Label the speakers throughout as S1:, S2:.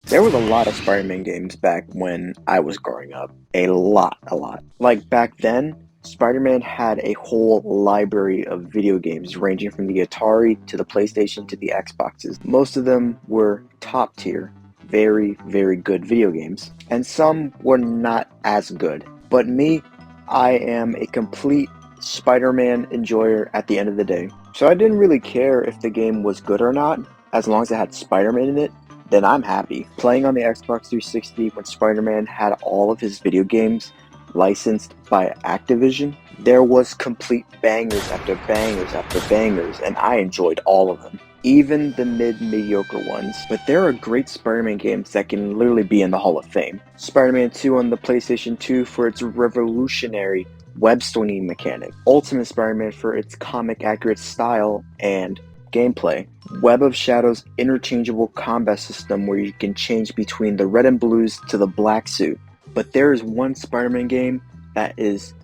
S1: There was a lot of Spider-Man games back when I was growing up. A lot, a lot. Like back then, Spider-Man had a whole library of video games ranging from the Atari to the PlayStation to the Xboxes. Most of them were top tier, very, very good video games. And some were not as good. But me, I am a complete Spider-Man enjoyer at the end of the day. So I didn't really care if the game was good or not, as long as it had Spider-Man in it, then I'm happy. Playing on the Xbox 360 when Spider-Man had all of his video games licensed by Activision, there was complete bangers after bangers after bangers, and I enjoyed all of them. Even the mediocre ones. But there are great Spider-Man games that can literally be in the Hall of Fame. Spider-Man 2 on the PlayStation 2 for its revolutionary web swinging mechanic. Ultimate Spider-Man for its comic accurate style and gameplay. Web of Shadows interchangeable combat system where you can change between the red and blues to the black suit. But there is one Spider-Man game that is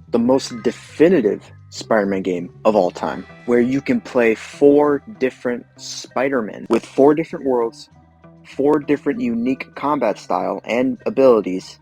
S1: the most definitive Spider-Man game of all time, where you can play 4 different Spider-Men with 4 different worlds, 4 different unique combat style and abilities,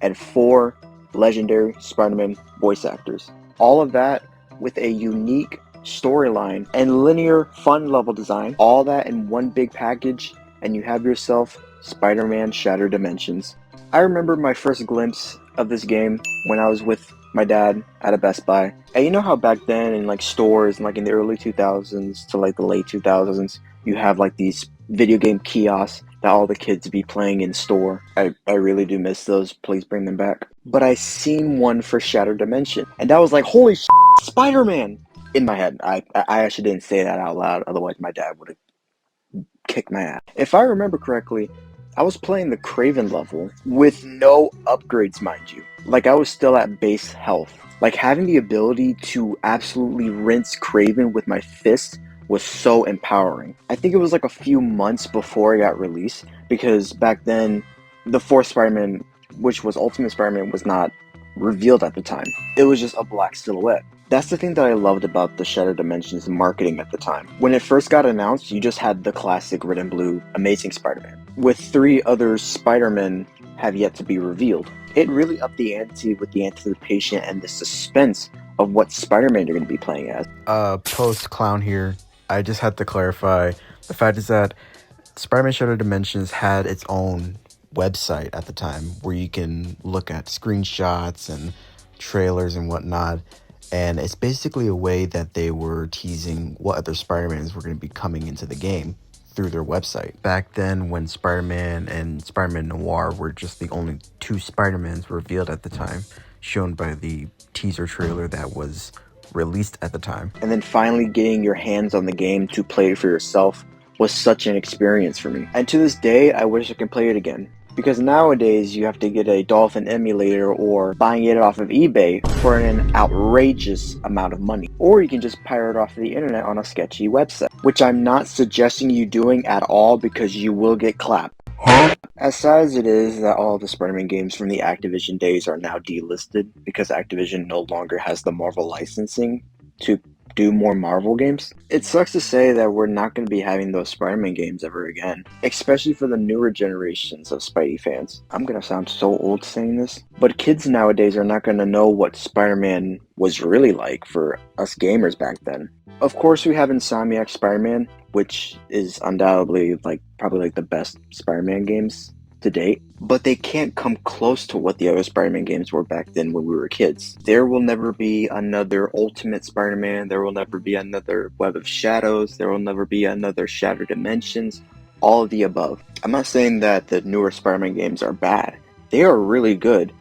S1: and 4 legendary Spider-Man voice actors. All of that with a unique storyline and linear fun level design, all that in one big package, and you have yourself Spider-Man Shattered Dimensions. I remember my first glimpse of this game when I was with my dad at a Best Buy. And you know how back then in like stores and like in the early 2000s to like the late 2000s, you have like these video game kiosks that all the kids be playing in store. I really do miss those. Please bring them back. But I seen one for Shattered Dimension, and that was like, holy Spider-Man! In my head. I actually didn't say that out loud, otherwise my dad would have kicked my ass. If I remember correctly, I was playing the Craven level with no upgrades, mind you. Like, I was still at base health. Like, having the ability to absolutely rinse Craven with my fist was so empowering. I think it was like a few months before it got released, because back then, the fourth Spider-Man, which was Ultimate Spider-Man, was not revealed at the time. It was just a black silhouette. That's the thing that I loved about the Shattered Dimensions marketing at the time. When it first got announced, you just had the classic red and blue Amazing Spider-Man, with 3 other Spider-Men have yet to be revealed. It really upped the ante with the anticipation and the suspense of what Spider-Man you're going to be playing as.
S2: Post clown here. I just had to clarify. The fact is that Spider-Man Shattered Dimensions had its own website at the time where you can look at screenshots and trailers and whatnot. And it's basically a way that they were teasing what other Spider-Mans were going to be coming into the game through their website. Back then, when Spider-Man and Spider-Man Noir were just the only 2 Spider-Mans revealed at the time, shown by the teaser trailer that was released at the time.
S1: And then finally getting your hands on the game to play it for yourself was such an experience for me. And to this day, I wish I could play it again. Because nowadays you have to get a Dolphin emulator or buying it off of eBay for an outrageous amount of money. Or you can just pirate off the internet on a sketchy website, which I'm not suggesting you doing at all because you will get clapped. As sad as it is that all the Spider-Man games from the Activision days are now delisted because Activision no longer has the Marvel licensing to do more Marvel games, it sucks to say that we're not going to be having those Spider-Man games ever again, especially for the newer generations of Spidey fans. I'm going to sound so old saying this, but kids nowadays are not going to know what Spider-Man was really like for us gamers back then. Of course, we have Insomniac Spider-Man, which is undoubtedly probably the best Spider-Man games to date, but they can't come close to what the other Spider-Man games were back then when we were kids. There will never be another Ultimate Spider-Man, there will never be another Web of Shadows, there will never be another Shattered Dimensions, all of the above. I'm not saying that the newer Spider-Man games are bad. They are really good,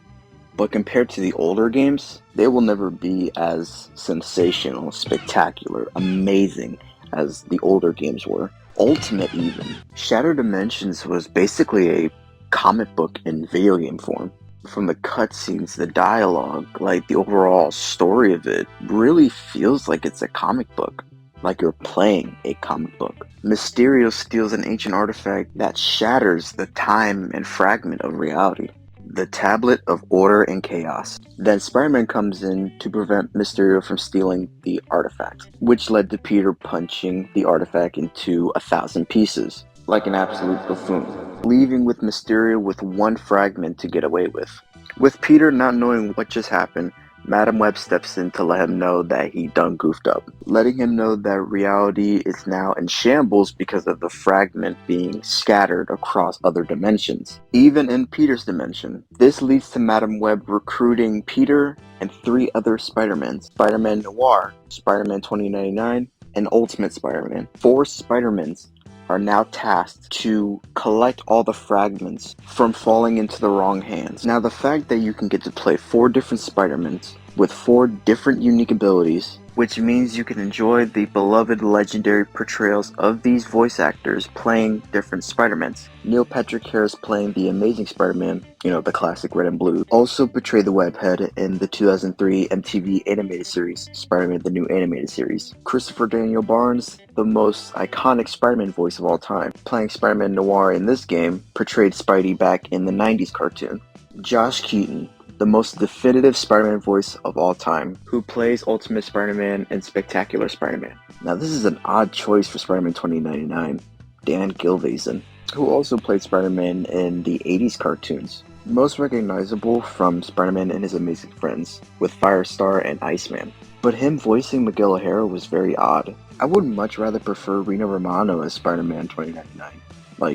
S1: but compared to the older games, they will never be as sensational, spectacular, amazing as the older games were. Ultimate even. Shattered Dimensions was basically a comic book in video game form. From the cutscenes, the dialogue, the overall story of it really feels like it's a comic book. Like you're playing a comic book. Mysterio steals an ancient artifact that shatters the time and fragment of reality. The Tablet of Order and Chaos. Then Spider-Man comes in to prevent Mysterio from stealing the artifact, which led to Peter punching the artifact into 1,000 pieces. like an absolute buffoon, leaving with Mysterio with one fragment to get away with. With Peter not knowing what just happened, Madam Web steps in to let him know that he done goofed up, letting him know that reality is now in shambles because of the fragment being scattered across other dimensions, even in Peter's dimension. This leads to Madam Web recruiting Peter and 3 other Spider-Mans: Spider-Man Noir, Spider-Man 2099, and Ultimate Spider-Man. 4 Spider-Mans are now tasked to collect all the fragments from falling into the wrong hands. Now, the fact that you can get to play 4 different Spider-Mans with 4 different unique abilities, which means you can enjoy the beloved legendary portrayals of these voice actors playing different Spider-Mans. Neil Patrick Harris playing the Amazing Spider-Man, the classic red and blue, also portrayed the Webhead in the 2003 MTV animated series, Spider-Man the New Animated Series. Christopher Daniel Barnes, the most iconic Spider-Man voice of all time, playing Spider-Man Noir in this game, portrayed Spidey back in the 90s cartoon. Josh Keaton, the most definitive Spider-Man voice of all time, who plays Ultimate Spider-Man and Spectacular Spider-Man. Now, this is an odd choice for Spider-Man 2099, Dan Gilvezan, who also played Spider-Man in the 80s cartoons. Most recognizable from Spider-Man and His Amazing Friends, with Firestar and Iceman. But him voicing Miguel O'Hara was very odd. I would much rather prefer Rino Romano as Spider-Man 2099.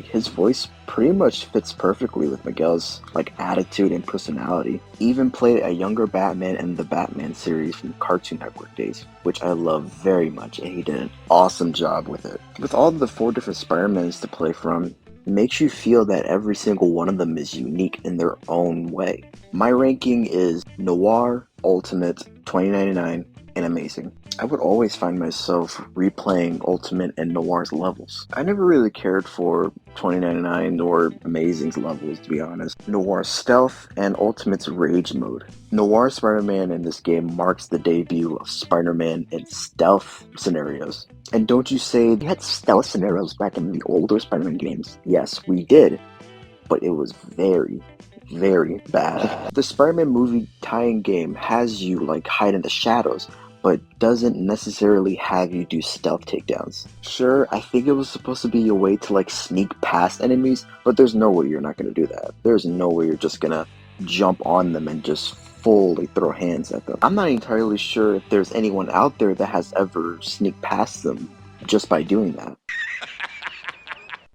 S1: His voice pretty much fits perfectly with Miguel's, attitude and personality. He even played a younger Batman in the Batman series from Cartoon Network days, which I love very much, and he did an awesome job with it. With all of the 4 different Spider-Mans to play from, it makes you feel that every single one of them is unique in their own way. My ranking is Noir, Ultimate, 2099, and Amazing. I would always find myself replaying Ultimate and Noir's levels. I never really cared for 2099 or Amazing's levels, to be honest. Noir's Stealth and Ultimate's Rage mode. Noir Spider-Man in this game marks the debut of Spider-Man in stealth scenarios. And don't you say we had stealth scenarios back in the older Spider-Man games? Yes, we did. But it was very, very bad. The Spider-Man movie tie-in game has you hide in the shadows, but doesn't necessarily have you do stealth takedowns. Sure, I think it was supposed to be a way to sneak past enemies, but there's no way you're not gonna do that. There's no way you're just gonna jump on them and just fully throw hands at them. I'm not entirely sure if there's anyone out there that has ever sneaked past them just by doing that.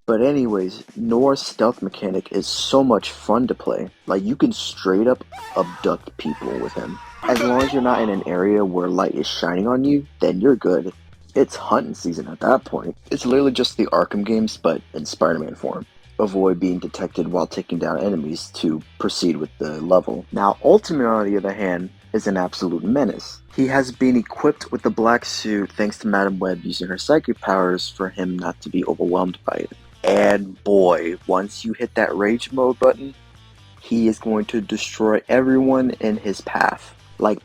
S1: But anyways, Noir's stealth mechanic is so much fun to play. You can straight up abduct people with him. As long as you're not in an area where light is shining on you, then you're good. It's hunting season at that point. It's literally just the Arkham games, but in Spider-Man form. Avoid being detected while taking down enemies to proceed with the level. Now, Ultimate, on the other hand, is an absolute menace. He has been equipped with the black suit thanks to Madam Web using her psychic powers for him not to be overwhelmed by it. And boy, once you hit that rage mode button, he is going to destroy everyone in his path.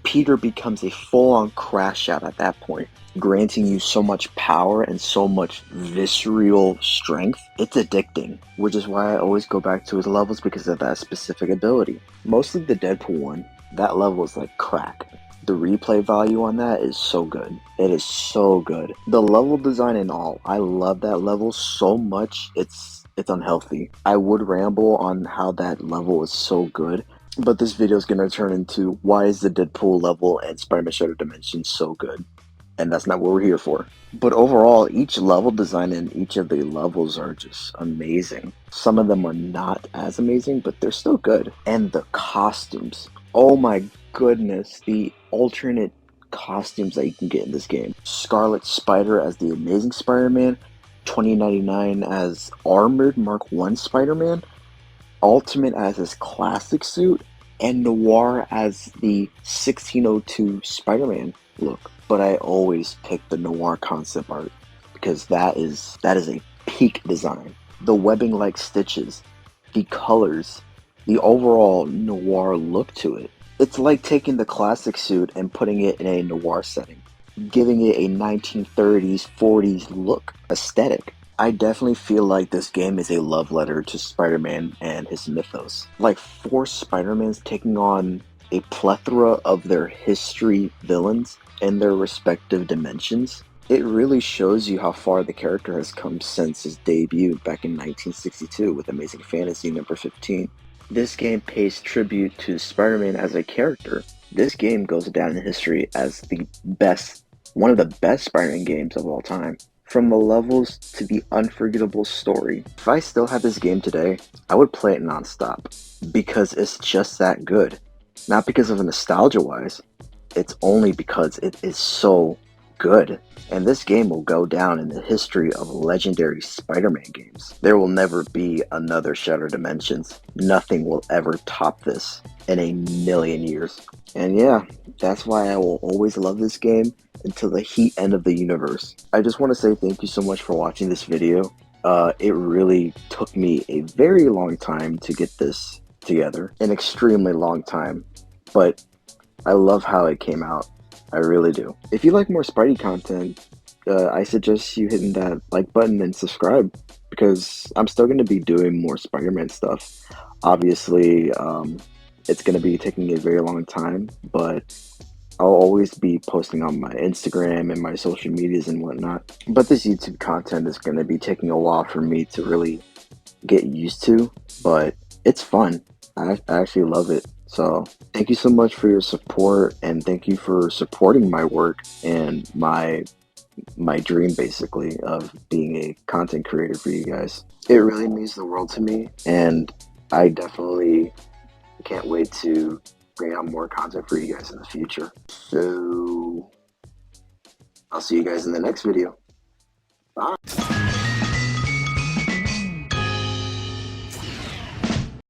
S1: Peter becomes a full-on crash out at that point, granting you so much power and so much visceral strength. It's addicting, which is why I always go back to his levels because of that specific ability. Most of the Deadpool one, that level is like crack. The replay value on that is so good. It is so good. The level design and all, I love that level so much, it's unhealthy. I would ramble on how that level is so good, but this video is going to turn into why is the Deadpool level and Spider-Man Shattered Dimension so good? And that's not what we're here for. But overall, each level design and each of the levels are just amazing. Some of them are not as amazing, but they're still good. And the costumes. Oh my goodness, the alternate costumes that you can get in this game. Scarlet Spider as the Amazing Spider-Man, 2099 as Armored Mark 1 Spider-Man, Ultimate as his classic suit, and Noir as the 1602 Spider-Man look. But I always pick the Noir concept art because that is a peak design. The webbing like stitches, the colors, the overall Noir look to it. It's like taking the classic suit and putting it in a Noir setting, giving it a 1930s, 40s look, aesthetic. I definitely feel like this game is a love letter to Spider-Man and his mythos. Like 4 Spider-Mans taking on a plethora of their history villains in their respective dimensions. It really shows you how far the character has come since his debut back in 1962 with Amazing Fantasy number 15. This game pays tribute to Spider-Man as a character. This game goes down in history as one of the best Spider-Man games of all time. From the levels to the unforgettable story. If I still had this game today, I would play it nonstop because it's just that good. Not because of nostalgia wise, it's only because it is so good. And this game will go down in the history of legendary Spider-Man games. There will never be another Shattered Dimensions. Nothing will ever top this in a million years. And yeah, that's why I will always love this game until the heat end of the universe. I just want to say thank you so much for watching this video. It really took me a very long time to get this together, an extremely long time, but I love how it came out. I really do. If you like more Spidey content, I suggest you hitting that like button and subscribe because I'm still going to be doing more Spider-Man stuff. Obviously, it's going to be taking a very long time, but I'll always be posting on my Instagram and my social medias and whatnot. But this YouTube content is going to be taking a while for me to really get used to, but it's fun. I actually love it. So thank you so much for your support, and thank you for supporting my work and my dream basically of being a content creator for you guys. It really means the world to me, and I definitely can't wait to bring out more content for you guys in the future. So I'll see you guys in the next video. Bye.